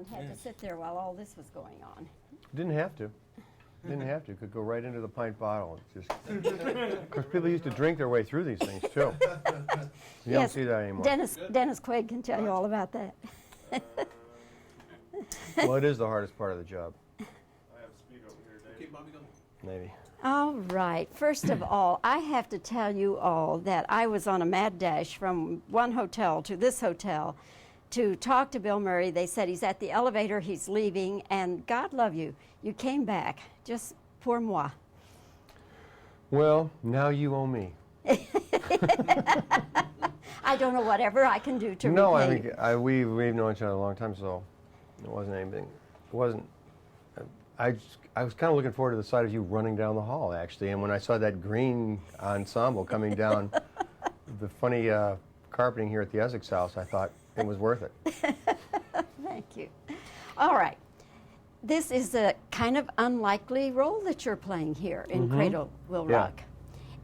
and had to sit there while all this was going on. Didn't have to. Didn't have to. Could go right into the pint bottle. It's just because people used to drink their way through these things too. You don't see that anymore. Dennis Quaid can tell you all about that. Well, it is the hardest part of the job. I have speed over here, Dave. Okay, Bobbie, go. Maybe. All right. First of all, I have to tell you all that I was on a mad dash from one hotel to this hotel to talk to Bill Murray. They said he's at the elevator, he's leaving, and God love you, you came back. Just pour moi. Well, now you owe me. I don't know whatever I can do to No, repay you. I mean, we've known each other a long time, so it wasn't anything. It wasn't. I was kind of looking forward to the sight of you running down the hall, actually. And when I saw that green ensemble coming down the funny carpeting here at the Essex House, I thought it was worth it. Thank you. All right. This is a kind of unlikely role that you're playing here in Cradle Will Yeah. Rock.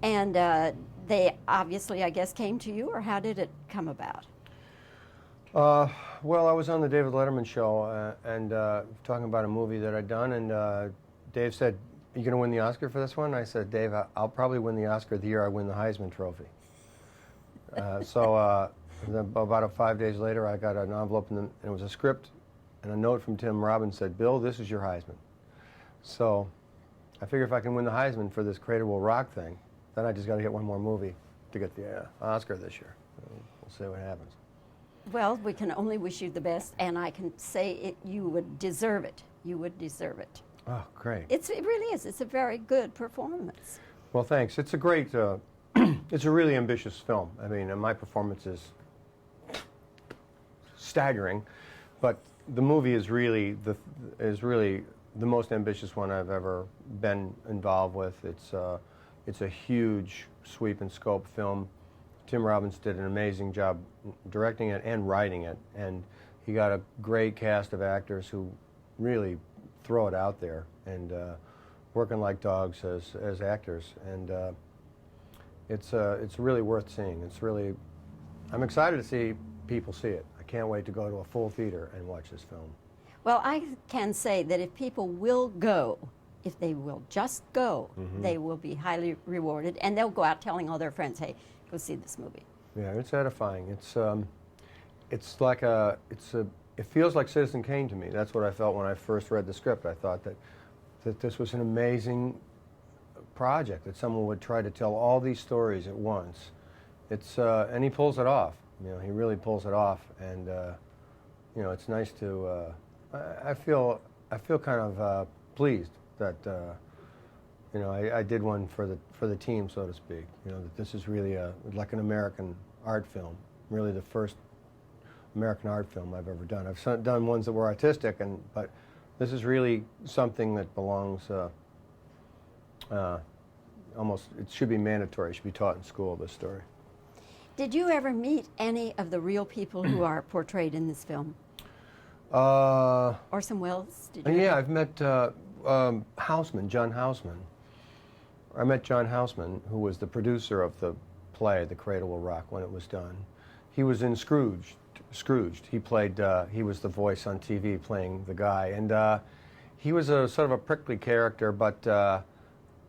And they obviously, I guess, came to you, or how did it come about? Well, I was on the David Letterman show and talking about a movie that I'd done, and Dave said, "Are you going to win the Oscar for this one?" I said, "Dave, I'll probably win the Oscar the year I win the Heisman Trophy." Then about 5 days later, I got an envelope, and it was a script and a note from Tim Robbins said, "Bill, this is your Heisman." So I figure if I can win the Heisman for this Cradle Will Rock thing, then I just got to get one more movie to get the Oscar this year. We'll see what happens. Well, we can only wish you the best, and I can say you would deserve it. You would deserve it. Oh, great. It really is. It's a very good performance. Well, thanks. It's a great, it's a really ambitious film. I mean, my performance is staggering, but the movie is really the most ambitious one I've ever been involved with. It's a huge sweep and scope film. Tim Robbins did an amazing job directing it and writing it, and he got a great cast of actors who really throw it out there and working like dogs as actors, and it's really worth seeing. I'm excited to see people see it. I can't wait to go to a full theater and watch this film. Well, I can say that if people will go, if they will just go, they will be highly rewarded, and they'll go out telling all their friends, "Hey, go see this movie." Yeah, it's edifying. It feels like Citizen Kane to me. That's what I felt when I first read the script. I thought that this was an amazing project, that someone would try to tell all these stories at once. And he pulls it off. You know, he really pulls it off, and you know, it's nice to. I feel kind of pleased that you know, I did one for the team, so to speak. You know, that this is really like an American art film, really the first American art film I've ever done. I've done ones that were artistic, but this is really something that belongs. Almost, it should be mandatory. It should be taught in school. This story. Did you ever meet any of the real people who are portrayed in this film? Orson Welles? Did you Yeah, ever? I've met Houseman, John Houseman. I met John Houseman, who was the producer of the play, The Cradle Will Rock, when it was done. He was in Scrooged. He played. He was the voice on TV, playing the guy, and he was a sort of a prickly character, but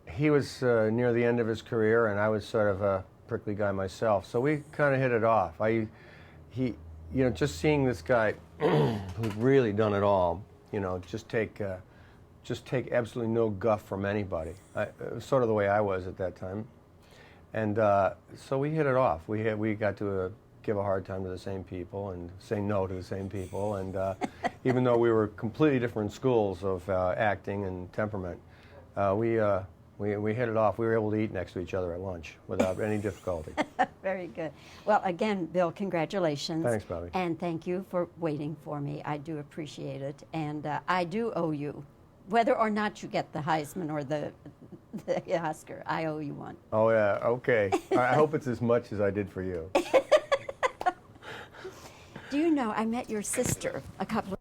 he was near the end of his career, and I was sort of a prickly guy myself. So we kind of hit it off. You know, just seeing this guy who'd really done it all. You know, just take absolutely no guff from anybody. It was sort of the way I was at that time, and so we hit it off. We got to give a hard time to the same people and say no to the same people, and even though we were completely different schools of acting and temperament, we hit it off. We were able to eat next to each other at lunch without any difficulty. Very good. Well, again, Bill, congratulations. Thanks, Bobbie. And thank you for waiting for me. I do appreciate it, and I do owe you. Whether or not you get the Heisman or the Oscar, I owe you one. Oh, yeah, okay. I hope it's as much as I did for you. Do you know, I met your sister a couple of